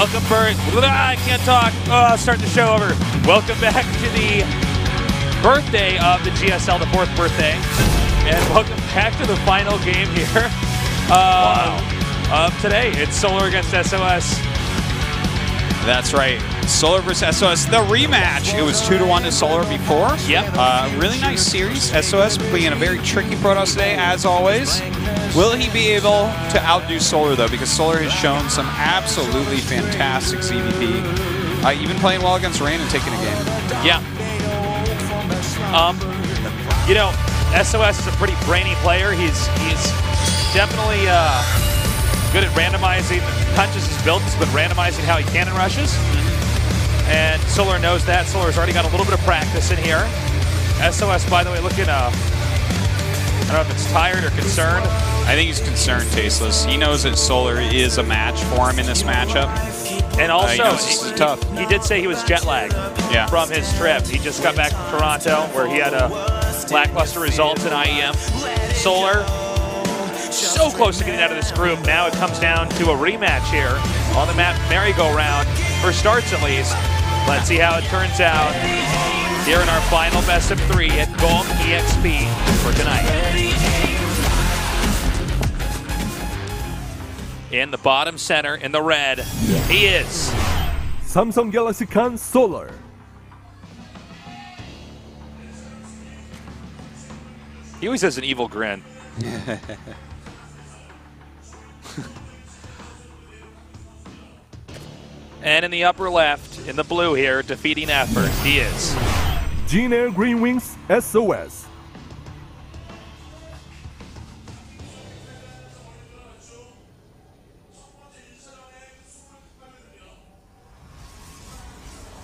Welcome, Bert. I can't talk. Oh, start the show over. Welcome back to the birthday of the GSL, the 4th birthday. And welcome back to the final game here of today. It's Solar against SOS. That's right. Solar versus SOS, the rematch. It was 2-1 to Solar before. Yep. Really nice series. SOS playing a very tricky Protoss today, as always. Will he be able to outdo Solar, though? Because Solar has shown some absolutely fantastic CVP. Even playing well against Rain and taking a game. Yeah. You know, SOS is a pretty brainy player. He's definitely good at randomizing punches his build, but randomizing how he cannon rushes. And Solar knows that. Solar's already got a little bit of practice in here. SOS, by the way, looking, I don't know if it's tired or concerned. I think he's concerned, Tasteless. He knows that Solar is a match for him in this matchup. And also, it's tough. He did say he was jet lagged from his trip. He just got back from Toronto, where he had a lackluster results in IEM. Solar, so close to getting out of this group. Now it comes down to a rematch here on the map merry-go-round, for starts at least. Let's see how it turns out here in our final best of 3 at GOMTV for tonight. In the bottom center, in the red, he is Samsung Galaxy Khan Solar. He always has an evil grin. And in the upper left, in the blue here, defeating effort, he is GNL Green Wings SOS.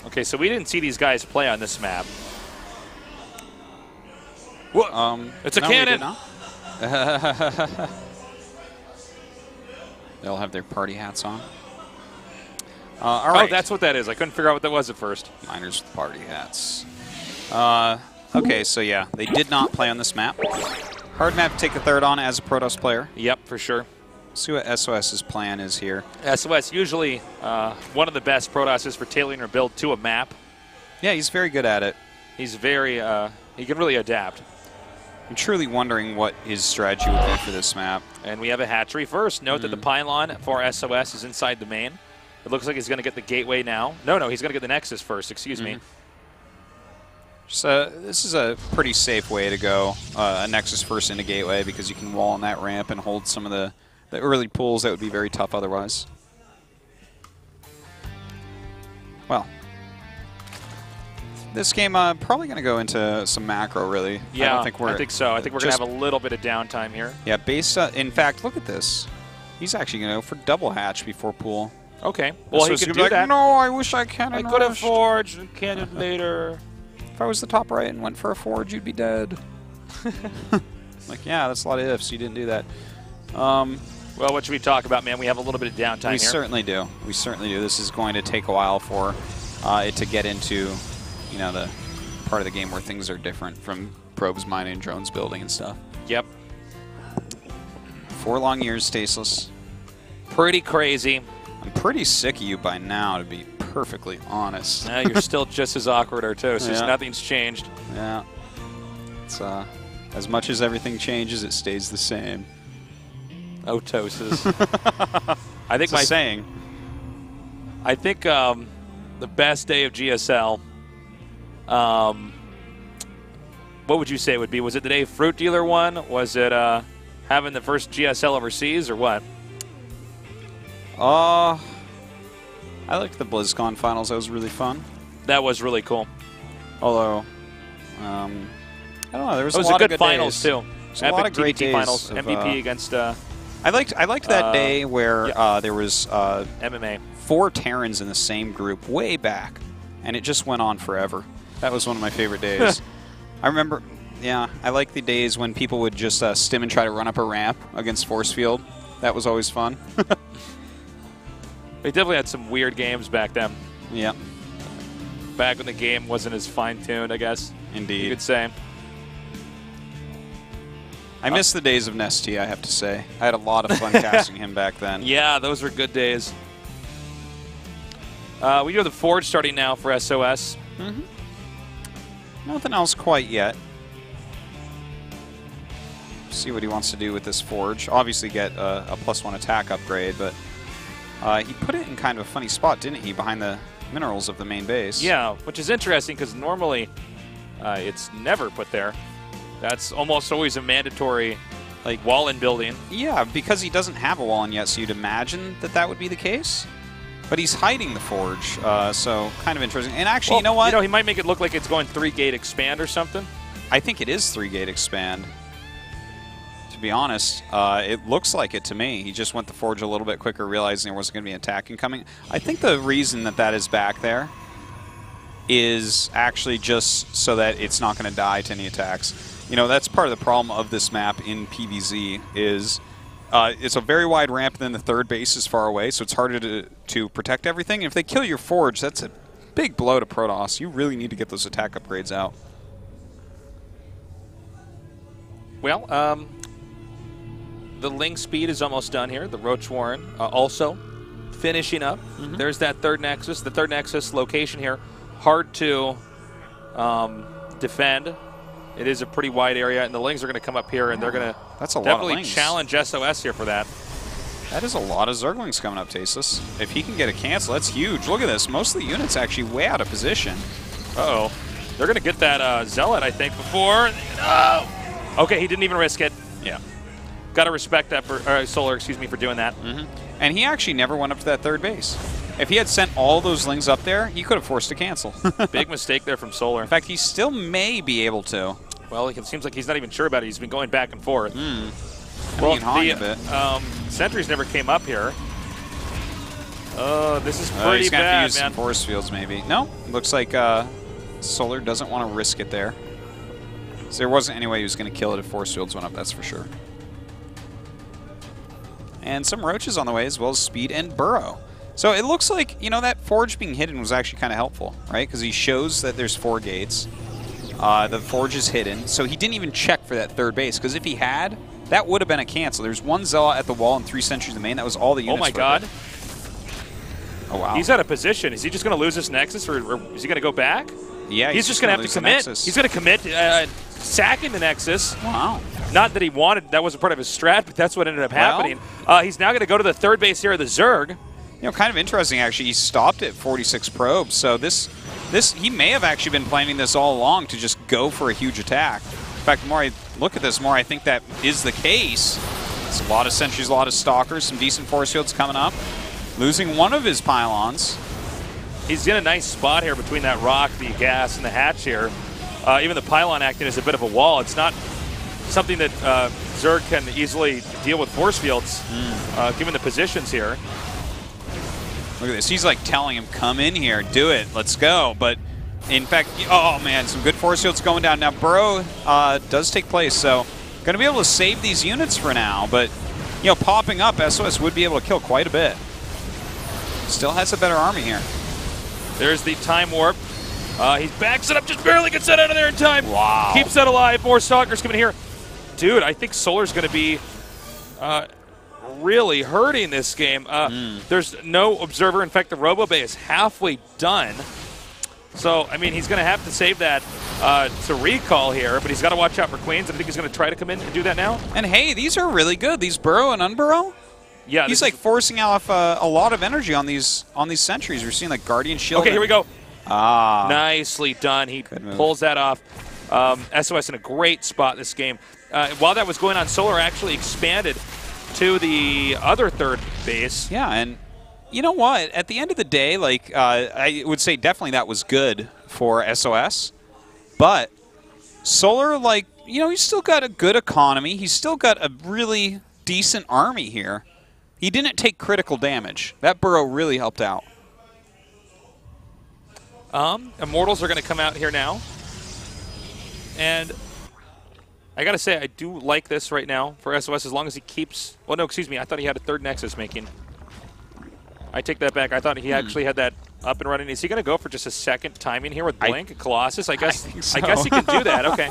Okay, so we didn't see these guys play on this map. It's a cannon. They'll have their party hats on. All right. Oh, that's what that is. I couldn't figure out what that was at first. Miners with party hats. Okay, so yeah, they did not play on this map. Hard map to take a third on as a Protoss player. Yep, for sure. See what SOS's plan is here. SOS, usually one of the best Protosses for tailoring or build to a map. Yeah, he's very good at it. He's very, he can really adapt. I'm truly wondering what his strategy would be for this map. And we have a hatchery first. Note that the pylon for SOS is inside the main. It looks like he's going to get the gateway now. No, he's going to get the Nexus first, excuse me. So this is a pretty safe way to go, a Nexus first into gateway, because you can wall on that ramp and hold some of the early pulls that would be very tough otherwise. Well, this game probably going to go into some macro, really. Yeah, I think so. I think we're going to have a little bit of downtime here. Yeah, in fact, look at this. He's actually going to go for double hatch before pool. Okay. Well, he could do that. No, I wish I cannon I could have forged and cannon later. If I was the top right and went for a forge, you'd be dead. Like, yeah, that's a lot of ifs. You didn't do that. Well, what should we talk about, man? We have a little bit of downtime here. We certainly do. We certainly do. This is going to take a while for it to get into, you know, the part of the game where things are different from probes mining, drones building, and stuff. Yep. 4 long years, Tasteless. Pretty crazy. I'm pretty sick of you by now, to be perfectly honest. No, you're still just as awkward, Artosis. Yeah. Nothing's changed. Yeah. It's as much as everything changes, it stays the same. Otosis. I think it's a saying. I think the best day of GSL. What would you say it would be? Was it the day Fruit Dealer won? Was it having the first GSL overseas, or what? I liked the BlizzCon finals. That was really fun. That was really cool. Although, I don't know. There was a lot of good finals too. A lot of great days finals. of, MVP against. I liked that day where there was MMA 4 Terrans in the same group way back, and it just went on forever. That was one of my favorite days. I remember. Yeah, I like the days when people would just stim and try to run up a ramp against Force Field. That was always fun. They definitely had some weird games back then. Yeah. Back when the game wasn't as fine-tuned, I guess. Indeed. You could say. I miss the days of Nesty, I have to say. I had a lot of fun casting him back then. Yeah, those were good days. We do have the Forge starting now for SOS. Nothing else quite yet. See what he wants to do with this Forge. Obviously get a +1 attack upgrade, but he put it in kind of a funny spot, didn't he, behind the minerals of the main base? Yeah, which is interesting because normally it's never put there. That's almost always a mandatory wall in building. Yeah, because he doesn't have a wall in yet, so you'd imagine that that would be the case. But he's hiding the Forge, so kind of interesting. And actually, well, you know what? You know, he might make it look like it's going 3-gate expand or something. I think it is 3-gate expand. To be honest, it looks like it to me. He just went the Forge a little bit quicker, realizing there wasn't going to be an attack incoming. I think the reason that that is back there is actually just so that it's not going to die to any attacks. You know, that's part of the problem of this map in PvZ is it's a very wide ramp, and then the third base is far away, so it's harder to protect everything. And if they kill your Forge, that's a big blow to Protoss. You really need to get those attack upgrades out. Well, the Ling speed is almost done here. The Ro16 also finishing up. There's that third Nexus. The third Nexus location here, hard to defend. It is a pretty wide area, and the Lings are going to come up here, and they're going to definitely challenge SOS here for that. That is a lot of Zerglings coming up, Tasis. If he can get a cancel, that's huge. Look at this. Most of the units actually way out of position. Uh-oh. They're going to get that Zealot, I think, before. Oh! Okay, he didn't even risk it. Yeah. Got to respect that for Solar, excuse me, for doing that. And he actually never went up to that third base. If he had sent all those Lings up there, he could have forced a cancel. Big mistake there from Solar. In fact, he still may be able to. Well, it seems like he's not even sure about it. He's been going back and forth. Well, the sentries never came up here. This is he's pretty gonna have bad, to use man. some force fields, maybe. No, looks like Solar doesn't want to risk it there. So there wasn't any way he was going to kill it if force fields went up, that's for sure. And some Roaches on the way, as well as Speed and Burrow. So it looks like, you know, that Forge being hidden was actually kind of helpful, right? Because he shows that there's 4 gates. The Forge is hidden, so he didn't even check for that third base, because if he had, that would have been a cancel. There's 1 Zealot at the wall and 3 sentries in the main. That was all the units. Oh my god. Oh wow. He's out of position. Is he just going to lose this Nexus, or is he going to go back? Yeah, he's just going to have to commit. He's going to commit, sacking the Nexus. Wow. Not that he wanted, that wasn't part of his strat, but that's what ended up happening. He's now going to go to the third base here of the Zerg. You know, kind of interesting, actually. He stopped at 46 probes, so he may have actually been planning this all along to just go for a huge attack. In fact, the more I look at this, the more I think that is the case. It's a lot of sentries, a lot of stalkers, some decent force fields coming up. Losing one of his pylons. He's in a nice spot here between that rock, the gas, and the hatch here. Even the pylon acting as a bit of a wall. It's not something that Zerg can easily deal with force fields, given the positions here. Look at this. He's like telling him, come in here, do it, let's go. But in fact, oh man, some good force fields going down. Now Burrow does take place, so going to be able to save these units for now. But, you know, popping up, SOS would be able to kill quite a bit. Still has a better army here. There's the time warp. He backs it up, just barely gets that out of there in time. Wow. Keeps that alive. More stalkers coming here. Dude, I think Solar's going to be really hurting this game. There's no observer. In fact, the Robo Bay is halfway done. So, I mean, he's going to have to save that to recall here, but he's got to watch out for Queens. I think he's going to try to come in and do that now. And hey, these are really good. These Burrow and Unburrow. Yeah, he's like forcing off a lot of energy on these sentries. We're seeing like Guardian Shield. Okay, here we go. Ah, nicely done. He pulls that off. SOS in a great spot this game. While that was going on, Solar actually expanded to the other third base. Yeah, and you know what? At the end of the day, like I would say definitely that was good for SOS. But Solar, like, you know, he's still got a good economy. He's still got a really decent army here. He didn't take critical damage. That Burrow really helped out. Immortals are going to come out here now. And I got to say, I do like this right now for SOS as long as he keeps... Well, no, excuse me. I thought he had a third Nexus making. I take that back. I thought he actually had that up and running. Is he going to go for just a second timing here with Blink and Colossus? I guess so. I guess he can do that. Okay.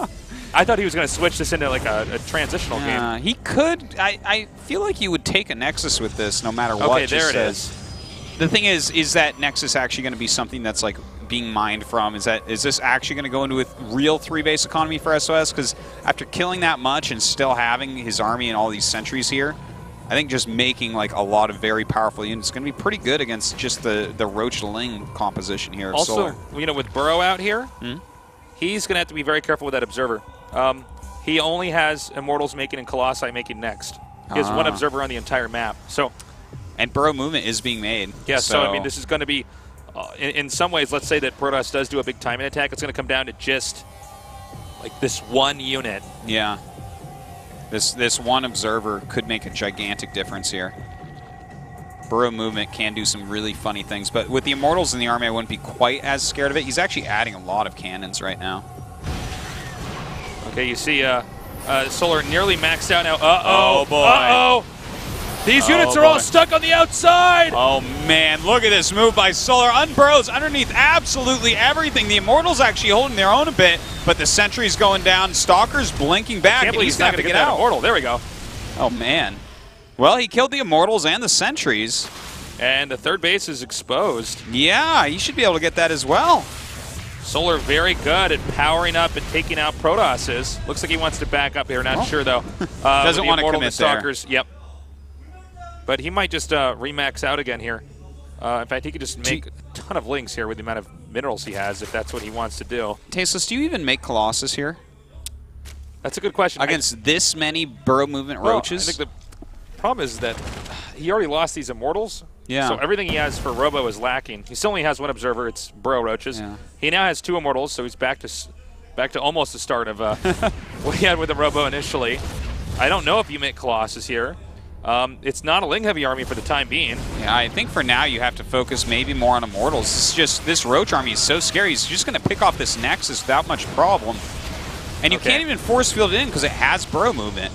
I thought he was going to switch this into like a transitional game. He could. I feel like you would take a Nexus with this no matter what. Okay, there it is. the thing is that Nexus actually going to be something that's like being mined from? Is this actually going to go into a real 3-base economy for SOS? Because after killing that much and still having his army and all these sentries here, I think just making like a lot of very powerful units is going to be pretty good against just the Ro16 composition here. Of also, Solar. you know, with Burrow out here, he's going to have to be very careful with that Observer. He only has Immortals making and Colossi making next. He has one Observer on the entire map. So, and Burrow movement is being made. Yeah, so I mean, this is going to be, in some ways, let's say that Protoss does do a big timing attack, it's going to come down to just like this one unit. Yeah. This one Observer could make a gigantic difference here. Burrow movement can do some really funny things, but with the Immortals in the army, I wouldn't be quite as scared of it. He's actually adding a lot of cannons right now. Okay, you see Solar nearly maxed out now. Oh, boy. Uh-oh. These units are all stuck on the outside. Oh, man. Look at this move by Solar. Unburrows underneath absolutely everything. The Immortals actually holding their own a bit, but the sentry's going down. Stalker's blinking back. Can't believe he's not going to get out. Immortal. There we go. Oh, man. Well, he killed the Immortals and the sentries. And the third base is exposed. Yeah, he should be able to get that as well. Solar very good at powering up and taking out Protosses. Looks like he wants to back up here. Not sure, though. Doesn't want to commit Stalkers. there. Yep. But he might just remax out again here. In fact, he could just make a ton of links here with the amount of minerals he has, if that's what he wants to do. Tasteless, do you even make Colossus here? That's a good question. Against this many Burrow movement roaches? I think the problem is that he already lost these Immortals. Yeah. So everything he has for Robo is lacking. He still only has one Observer. It's Burrow Roaches. Yeah. He now has 2 Immortals, so he's back to almost the start of what he had with the Robo initially. I don't know if you make Colossus here. It's not a Ling-heavy army for the time being. Yeah, I think for now you have to focus maybe more on Immortals. It's just this Roach army is so scary. He's just going to pick off this Nexus without much problem. And you can't even force field it in because it has Burrow movement.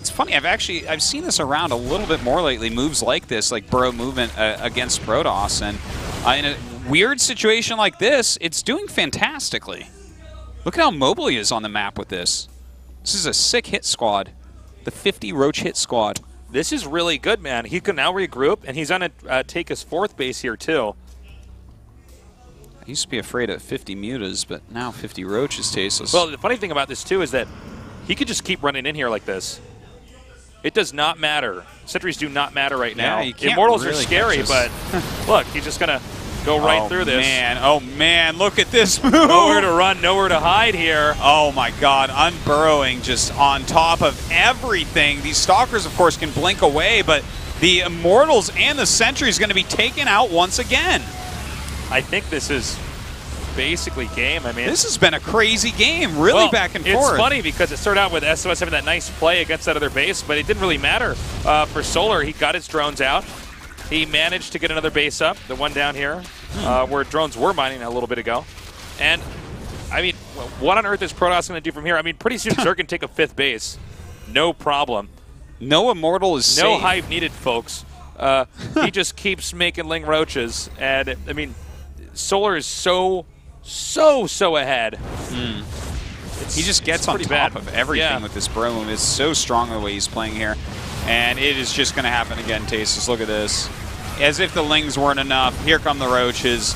It's funny, I've seen this around a little bit more lately, moves like this, like Burrow movement against Protoss. And in a weird situation like this, it's doing fantastically. Look at how mobile he is on the map with this. This is a sick hit squad. The 50 Roach hit squad. This is really good, man. He can now regroup, and he's going to take his 4th base here, too. I used to be afraid of 50 Mutas, but now 50 Roaches Tasteless. Well, the funny thing about this, too, is that he could just keep running in here like this. It does not matter. Sentries do not matter right now. Immortals really are scary, but look, he's just going to go right through this. Oh, man, look at this move. Nowhere to run, nowhere to hide here. Oh, my God, unburrowing just on top of everything. These Stalkers, of course, can blink away, but the Immortals and the Sentry is going to be taken out once again. I think this is basically game. I mean, this has been a crazy game, really back and forth. It's funny because it started out with SOS having that nice play against that other base, but it didn't really matter for Solar. He got his drones out. He managed to get another base up, the one down here, where drones were mining a little bit ago. And, I mean, what on earth is Protoss going to do from here? I mean, pretty soon Zerg can take a 5th base. No problem. No Immortal is safe. No hype needed, folks. He just keeps making Ling Roaches. And, I mean, Solar is so ahead. He just gets on top of everything with this Burrow move. It's so strong the way he's playing here. And it is just going to happen again, Tasteless. Look at this. As if the Lings weren't enough, here come the Roaches.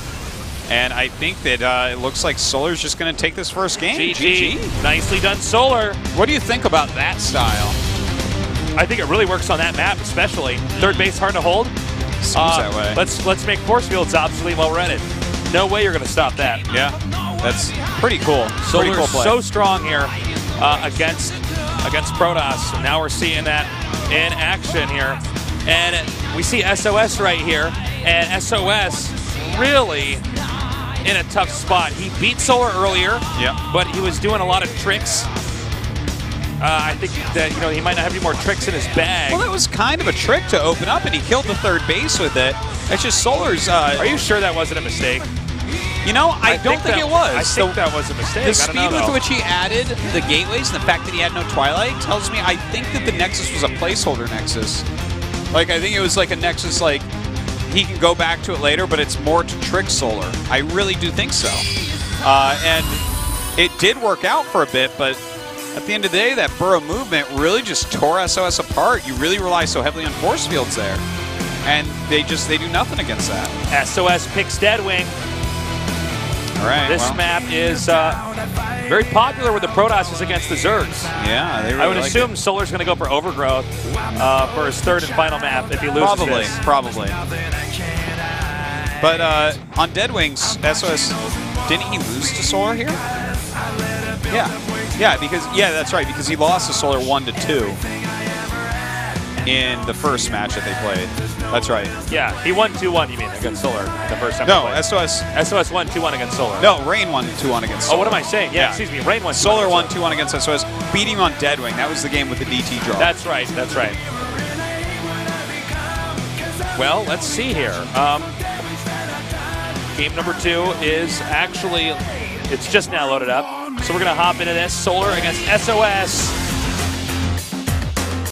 And I think that it looks like Solar's just going to take this first game. GG. Nicely done, Solar. What do you think about that style? I think it really works on that map, especially. 3rd base hard to hold. Seems that way. Let's make force fields obsolete while we're at it. No way you're going to stop that. Yeah, that's pretty cool. Solar's so strong here against Protoss. Now we're seeing that in action here. And we see SOS right here. And SOS really in a tough spot. He beat Solar earlier, but he was doing a lot of tricks. I think that he might not have any more tricks in his bag. Well, that was kind of a trick to open up, and he killed the 3rd base with it. It's just Solar's... Are you sure that wasn't a mistake? You know, I don't think it was. I think that was a mistake. The speed with which he added the gateways and the fact that he had no Twilight tells me I think that the Nexus was a placeholder Nexus. Like, I think it was like a Nexus, like, he can go back to it later, but it's more to trick Solar. I really do think so. And it did work out for a bit, but at the end of the day, that Burrow movement really just tore SOS apart. You really rely so heavily on force fields there. And they do nothing against that. SOS picks Deadwing. All right. This map is very popular with the Protosses against the Zergs. Yeah, they really I would like assume Solar's going to go for Overgrowth for his third and final map if he loses this. Probably. But on Deadwings, SOS, didn't he lose to Solar here? Yeah, that's right, because he lost to Solar 1-2 in the first match that they played. That's right. Yeah, he won 2-1, you mean, against Solar the first time. No, they played. SOS won 2-1 against Solar. No, Rain won 2-1 against Solar. Oh, what am I saying? Yeah, excuse me, Rain won 2-1. Solar won 2-1 against SOS, beat him on Deadwing. That was the game with the DT draw. That's right, that's right. Well, let's see here. Game number 2 is actually, it's just now loaded up. So we're going to hop into this. Solar against SOS.